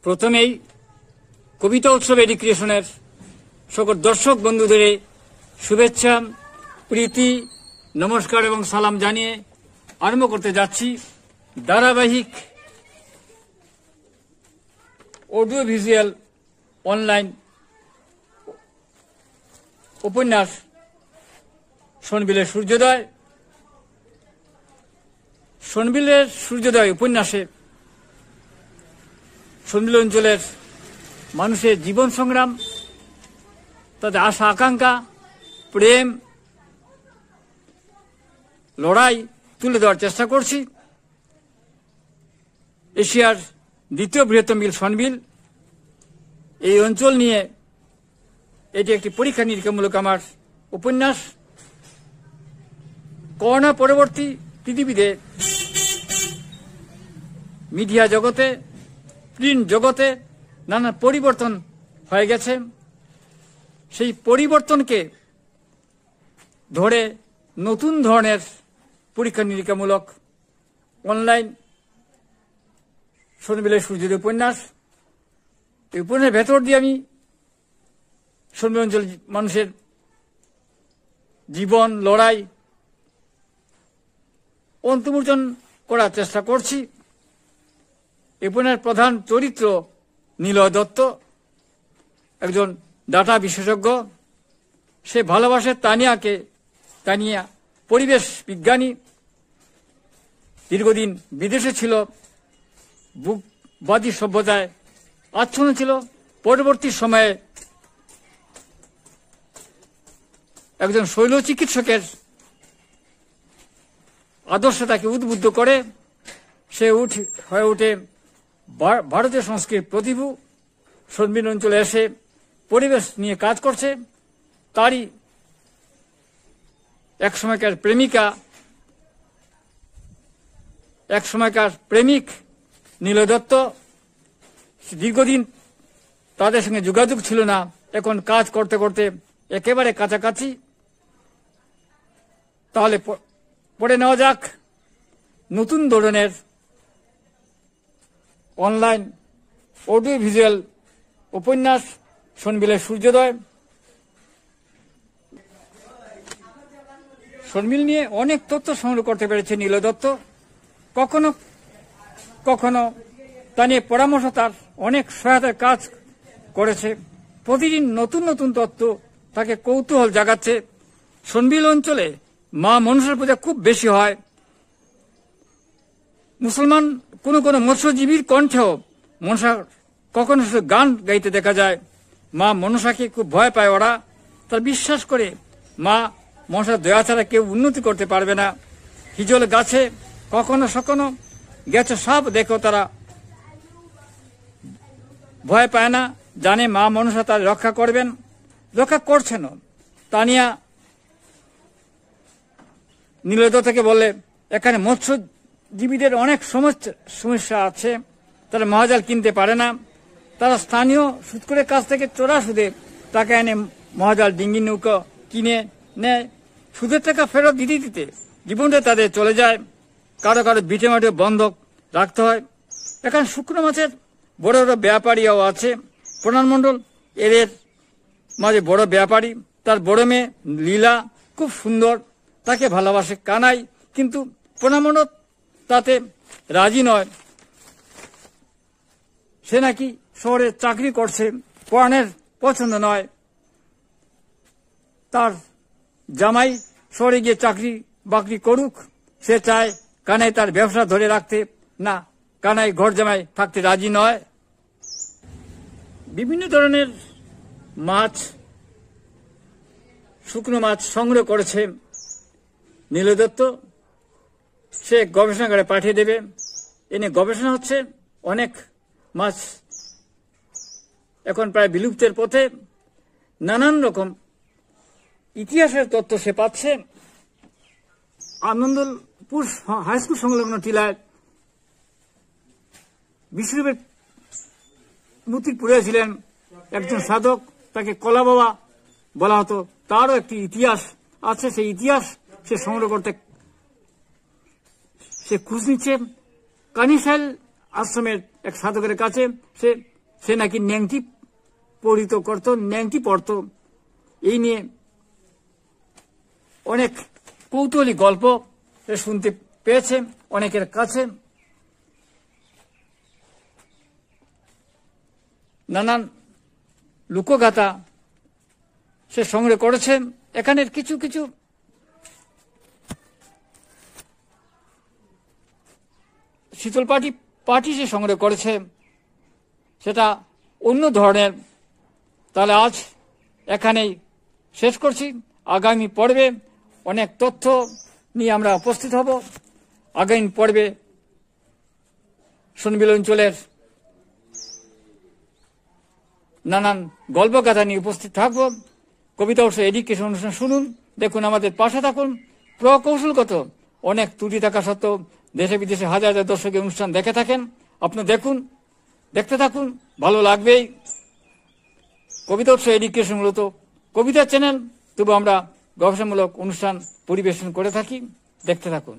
প্রথমেই কবিতা উৎসব এডুকেশনের সকল দর্শক বন্ধুদের শুভেচ্ছা, প্রীতি, নমস্কার এবং সালাম জানিয়ে আরম্ভ করতে যাচ্ছি ধারাবাহিক অডিও ভিজুয়াল অনলাইন উপন্যাস শোনবিলের সূর্যোদয়। শোনবিলের সূর্যোদয় উপন্যাসে শোনবিল অঞ্চলের মানুষের জীবন সংগ্রাম, তাদের আশা আকাঙ্ক্ষা, প্রেম, লড়াই তুলে দেওয়ার চেষ্টা করছি। এশিয়ার দ্বিতীয় বৃহত্তম বিল শোনবিল, এই অঞ্চল নিয়ে এটি একটি পরীক্ষা নিরীক্ষামূলক আমার উপন্যাস। করোনা পরবর্তী পৃথিবীতে মিডিয়া জগতে, প্রিন্ট জগতে নানা পরিবর্তন হয়ে গেছে। সেই পরিবর্তনকে ধরে নতুন ধরনের পরীক্ষা নিরীক্ষামূলক অনলাইন শোনবিলের সূর্যোদয় উপন্যাস। এই উপন্যাসের ভেতর দিয়ে আমি শোনবিল অঞ্চল মানুষের জীবন, লড়াই অন্তর্মোচন করার চেষ্টা করছি। এই উপন্যাসের প্রধান চরিত্র নিলয় দত্ত, একজন ডাটা বিশেষজ্ঞ। সে ভালোবাসে তানিয়া পরিবেশ বিজ্ঞানী, দীর্ঘদিন বিদেশে ছিল, বুকবাদী সভ্যতায় আচ্ছন্ন ছিল। পরবর্তী সময়ে একজন শৈল চিকিৎসকের আদর্শ তাকে উদ্বুদ্ধ করে সে হয়ে ওঠে ভারতীয় সংস্কৃতির প্রতিভূ। শোনবিল অঞ্চলে এসে পরিবেশ নিয়ে কাজ করছে। তারই এক সময়কার প্রেমিক নিলয় দত্ত, দীর্ঘদিন তাদের সঙ্গে যোগাযোগ ছিল না, এখন কাজ করতে করতে একেবারে কাছাকাছি। তাহলে পড়ে নেওয়া যাক নতুন ধরনের অনলাইন অডিও ভিজুয়াল উপন্যাস শোনবিলের সূর্যোদয়। শোনবিল নিয়ে অনেক তথ্য সংগ্রহ করতে পেরেছে নিলয় দত্ত। কখনো কখনো তা নিয়ে পরামর্শ তার অনেক সহায়তার কাজ করেছে। প্রতিদিন নতুন নতুন তথ্য তাকে কৌতূহল জাগাচ্ছে। শোনবিল অঞ্চলে মা মনসার পূজা খুব বেশি হয়। মুসলমান কোন কোন মৎস্যজীবীর কণ্ঠেও মনসা কখনো গান গাইতে দেখা যায়। মা মনসাকে খুব ভয় পায় ওরা। তার বিশ্বাস করে মা মনসার দয়া ছাড়া কেউ উন্নতি করতে পারবে না। হিজল গাছে কখনো সখনো গেছে সব দেখো, তারা ভয় পায় না, জানে মা মনসা তার রক্ষা করবেন, রক্ষা করছেন। তানিয়া নিলয় দত্তকে বললে এখানে মৎস্যজীবীদের অনেক সমস্যা আছে, তারা মহাজাল কিনতে পারে না। তারা স্থানীয় সুদখোরের কাছ থেকে চোরা সুদে টাকা এনে মহাজাল ডিঙ্গি নৌকা কিনে নেয়। সুদের টাকা ফেরত দিতে দিতে জীবনটা তাদের চলে যায়। কারো কারো বিটে মাঠে বন্ধক রাখতে হয়। এখানে শুকনো মাছের বড় বড় ব্যাপারীও আছে। প্রণান মণ্ডল এদের মাঝে বড় ব্যাপারী। তার বড় মেয়ে লীলা খুব সুন্দর, তাকে ভালোবাসে কানাই, কিন্তু প্রণান মণ্ডল তাতে রাজি নয়। সে নাকি শহরে চাকরি করছে, পড়ানোর পছন্দ নয়। তার জামাই শহরে গিয়ে চাকরি বাকরি করুক, সে চায় কানাই তার ব্যবসা ধরে রাখতে। না, কানাই ঘর জামাই থাকতে রাজি নয়। বিভিন্ন ধরনের মাছ, শুকনো মাছ সংগ্রহ করেছে নিলয় দত্ত। সে গবেষণাগারে পাঠিয়ে দেবে। এনে গবেষণা হচ্ছে। অনেক মাছ এখন প্রায় বিলুপ্তের পথে। নানান রকম ইতিহাসের তথ্য সে পাচ্ছে। আনন্দপুর হাইস্কুল সংলগ্ন টিলায় বিশ্বরূপের মূর্তি পুড়িয়েছিলেন একজন সাধক, তাকে কলা বাবা বলা হতো। তারও একটি ইতিহাস আছে। সেই ইতিহাস সে সংগ্রহ করতে সে খোঁজ নিচ্ছে। কানিশাইল আশ্রমের এক সাধকের কাছে সে সে নাকি ন্যাংটি পরিত করত, ন্যাংটি পড়ত। এই নিয়ে অনেক কৌতূহলী গল্প শুনতে পেয়েছে অনেকের কাছে। নানান লোকগাথা সে সংগ্রহ করেছে। এখানের কিছু কিছু শীতল পাটি সে সংগ্রহ করেছে, সেটা অন্য ধরনের। তাহলে আজ এখানেই শেষ করছি। আগামী পর্বে অনেক তথ্য নিয়ে আমরা উপস্থিত হব। আগামী পর্বে সুনবিল অঞ্চলের নানান গল্পগাথা নিয়ে উপস্থিত থাকব। কবিতা উৎসব এডুকেশন অনুষ্ঠান শুনুন, দেখুন, আমাদের পাশে থাকুন। প্রকৌশলগত অনেক ত্রুটি থাকা সত্ত্বেও দেশে বিদেশে হাজার হাজার দর্শকের অনুষ্ঠান দেখে থাকেন। আপনি দেখুন, দেখতে থাকুন, ভালো লাগবেই। কবিতা উৎসব এডুকেশন মূলত কবিতা চ্যানেল, তবু আমরা গবেষণামূলক অনুষ্ঠান পরিবেশন করে থাকি। দেখতে থাকুন।